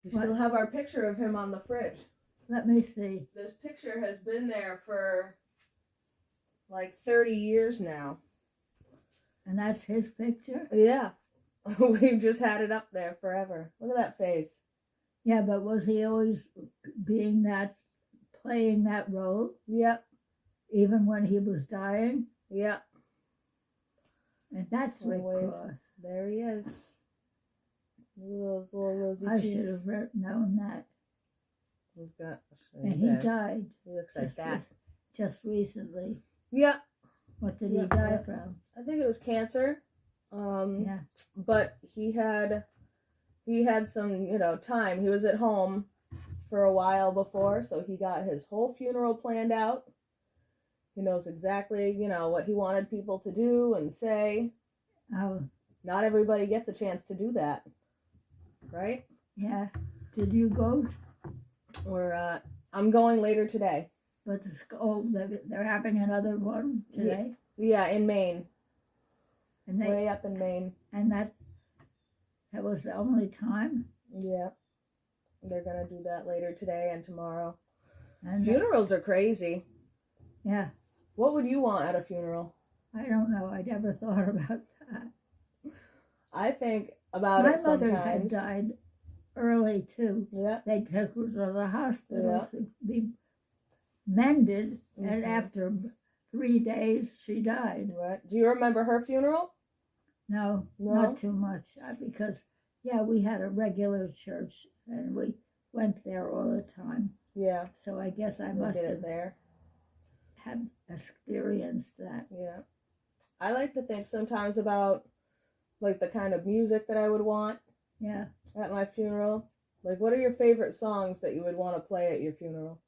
We What? still have our picture of him on the fridge. Let me see. This picture has been there for like 30 years now. And that's his picture? Yeah. We've just had it up there forever. Look at that face. Yeah, but was he always playing that role, Yep. even when he was dying? Yep. And that's Rick Always. Cross. There he is. Those little rosy I cheeks. should have known that. We've got. And he died He looks like that. Just recently. Yep. What did he die from? I think it was cancer. Yeah. But he had some, time. He was at home for a while before, so he got his whole funeral planned out. He knows exactly, what he wanted people to do and say. Oh. Not everybody gets a chance to do that, right? Yeah. Did you go? I'm going later today. But they're having another one today? Yeah, in Maine. And way up in Maine. And that was the only time? Yeah. They're going to do that later today and tomorrow. And funerals are crazy. Yeah. What would you want at a funeral? I don't know. I never thought about that. I think about it sometimes. My mother had died early, too. Yeah. They took her to the hospital to be mended, and after 3 days, she died. Right. Do you remember her funeral? No, not too much. Because, we had a regular church, and we went there all the time. Yeah. So I guess I must have had experienced that. Yeah. I like to think sometimes about, like, the kind of music that I would want. Yeah. At my funeral. Like, what are your favorite songs that you would want to play at your funeral?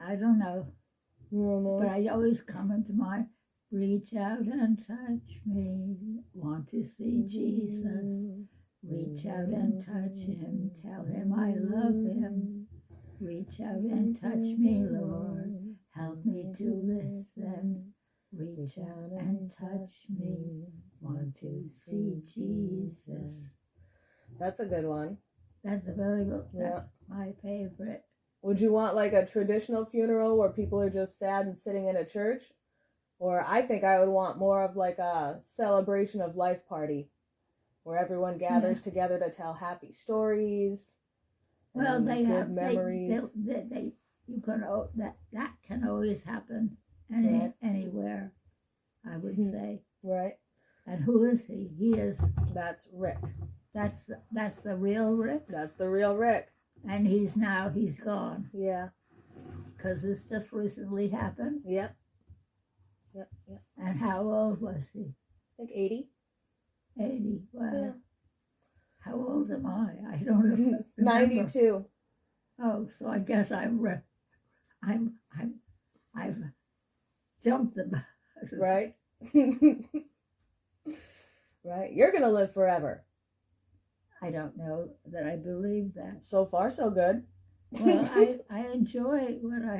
I don't know. You don't know? But I always come into mind, reach out and touch me, want to see Jesus. Reach out and touch him, tell him I love him. Reach out and touch me, Lord, help me to listen. Reach out and touch me, want to see Jesus. That's a good one. That's a very good, that's my favorite. Would you want like a traditional funeral where people are just sad and sitting in a church? Or I think I would want more of like a celebration of life party where everyone gathers together to tell happy stories. Well, they have memories. That can always happen anywhere, I would say. Right. And who is he? That's Rick. That's the real Rick? That's the real Rick. And he's gone. Yeah. Because this just recently happened? Yep. And how old was he? I think 80. 80. Well, yeah. How old am I? I don't remember. 92. Oh, so I guess I've jumped the bus. Right. Right. You're gonna live forever. I don't know that I believe that. So far, so good. Well, I enjoy what I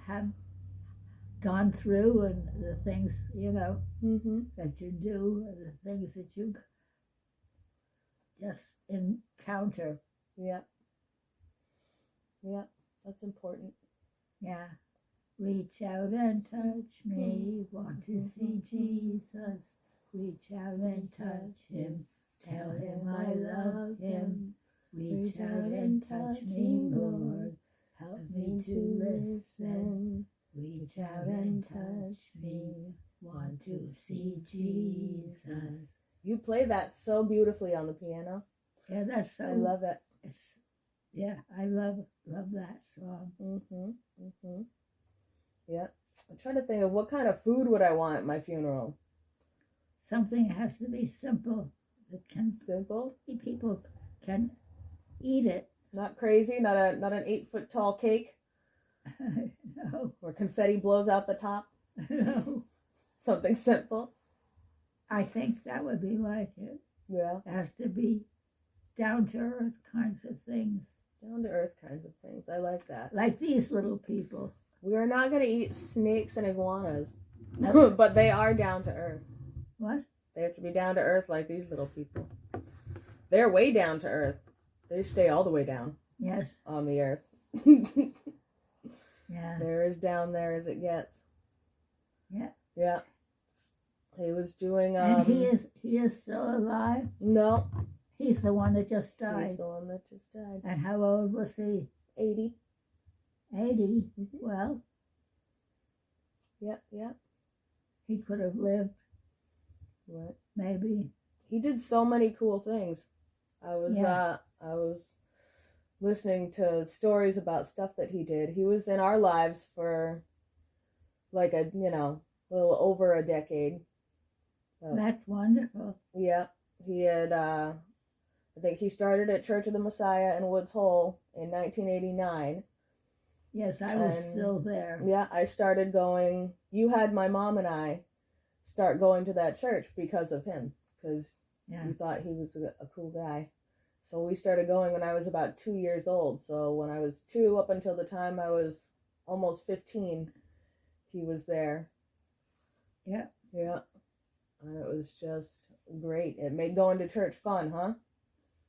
have gone through and the things, that you do and the things that you just encounter. Yeah. Yeah, that's important. Yeah. Reach out and touch me, want to see Jesus. Reach out and touch him, tell him I love him. Reach out and touch me, Lord, help me to listen. Reach out and touch me, want to see Jesus. You play that so beautifully on the piano. Yeah, that's so. I love it. I love that song. Yeah. I'm trying to think of what kind of food would I want at my funeral. Something has to be simple. Simple? People can eat it. Not crazy, not an 8-foot tall cake. No. Where confetti blows out the top. No. Something simple. I think that would be like it. Yeah. It has to be down to earth kinds of things. Down to earth kinds of things. I like that. Like these little people. We are not going to eat snakes and iguanas. But they are down to earth. What? They have to be down to earth like these little people. They're way down to earth. They stay all the way down Yes. on the earth. Yeah. They're as down there as it gets. Yeah. Yeah. He was doing And he is still alive. No. He's the one that just He's died. the one that just died. And how old was he? 80. 80. Mhm. Well, Yep, yep. he could have lived. Right. Maybe. He did so many cool things. I was listening to stories about stuff that he did. He was in our lives for like a little over a decade. That's wonderful. Yeah, he had. I think he started at Church of the Messiah in Woods Hole in 1989. Yes, I was And, still there. Yeah, I started going. You had my mom and I start going to that church because of him, because Yeah. we thought he was a cool guy. So we started going when I was about 2 years old. So when I was 2 up until the time I was almost 15, he was there. Yeah. Yeah. And it was just great. It made going to church fun, huh?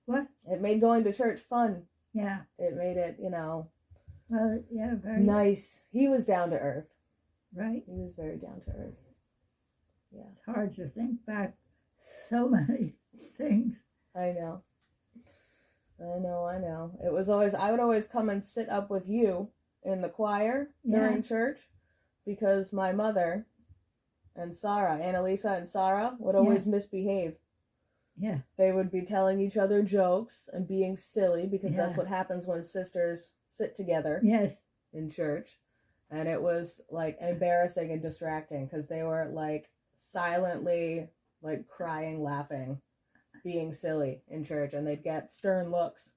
What? It made going to church fun. Yeah. It made it, Well, yeah, very nice. He was down to earth. right. He was very down to earth. Yeah. It's hard to think back so many things. I know. It was always, I would always come and sit up with you in the choir during church because my mother and Sarah, Annalisa and Sarah, would always misbehave. Yeah. They would be telling each other jokes and being silly because that's Yeah. what happens when sisters sit together Yes. in church. And it was like embarrassing and distracting because they were like silently like crying, laughing, being silly in church, and they'd get stern looks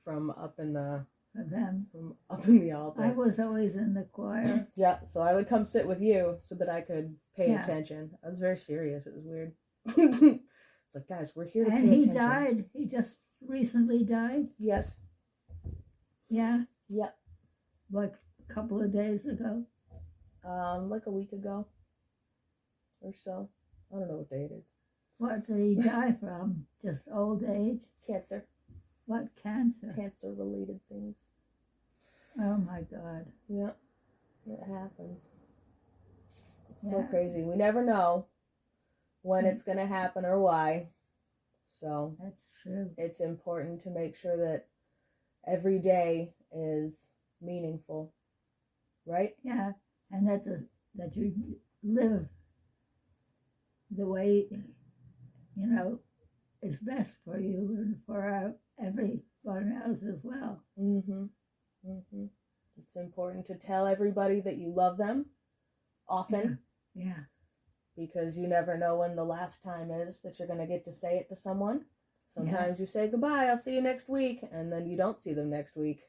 from up in the For them. altar. I was always in the choir. Yeah, so I would come sit with you so that I could pay Yeah. attention. I was very serious. It was weird. It's like, guys, we're here to And pay he attention. died. He just recently died. Yes. Yeah. Yep. Like a couple of days ago. Like a week ago or so. I don't know what day it is. What did he die from? Just old age? Cancer. What cancer? Cancer-related things. Oh my God. Yeah. It happens. It's so Yeah. crazy. We never know when Mm. it's going to happen or why. So That's true. it's important to make sure that every day is meaningful. Right? Yeah. And that you live the way, is best for you and for everyone else as well. Mm-hmm. Mm-hmm. It's important to tell everybody that you love them often. Yeah. Because you never know when the last time is that you're going to get to say it to someone. Sometimes you say goodbye, I'll see you next week, and then you don't see them next week.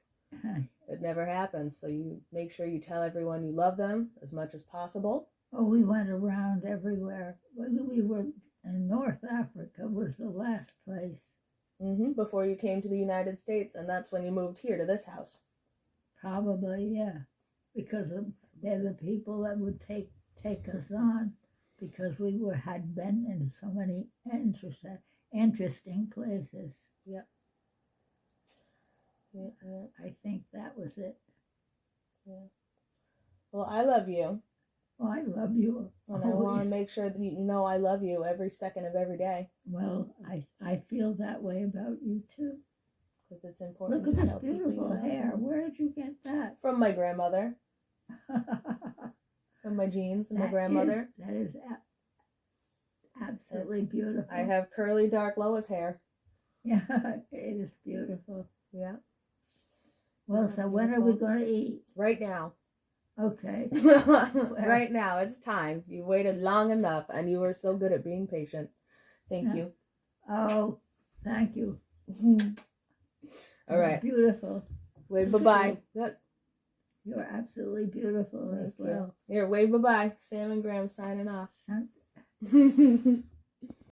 It never happens. So you make sure you tell everyone you love them as much as possible. Oh, we went around everywhere. We were in North Africa was the last place. Mm-hmm. Before you came to the United States, and that's when you moved here to this house. Probably, yeah. Because they're the people that would take us on, because we had been in so many interesting places. Yep. Yeah. I think that was it. Yeah. Well, I love you. Well, I love you. And I want to make sure that you know I love you every second of every day. Well, I feel that way about you too. Because it's important. Look at to this tell people beautiful you love hair. them. Where did you get that? From my grandmother. From my genes and my grandmother. That is absolutely beautiful. I have curly, dark Lois hair. Yeah, it is beautiful. Yeah. Well, so when are we going to eat? Right now. Okay. Right now. It's time. You waited long enough, and you were so good at being patient. Thank you. Oh, thank you. All right. Beautiful. Wave bye-bye. Look. You're absolutely beautiful as well. Here, wave bye-bye. Sam and Graham signing off. Huh?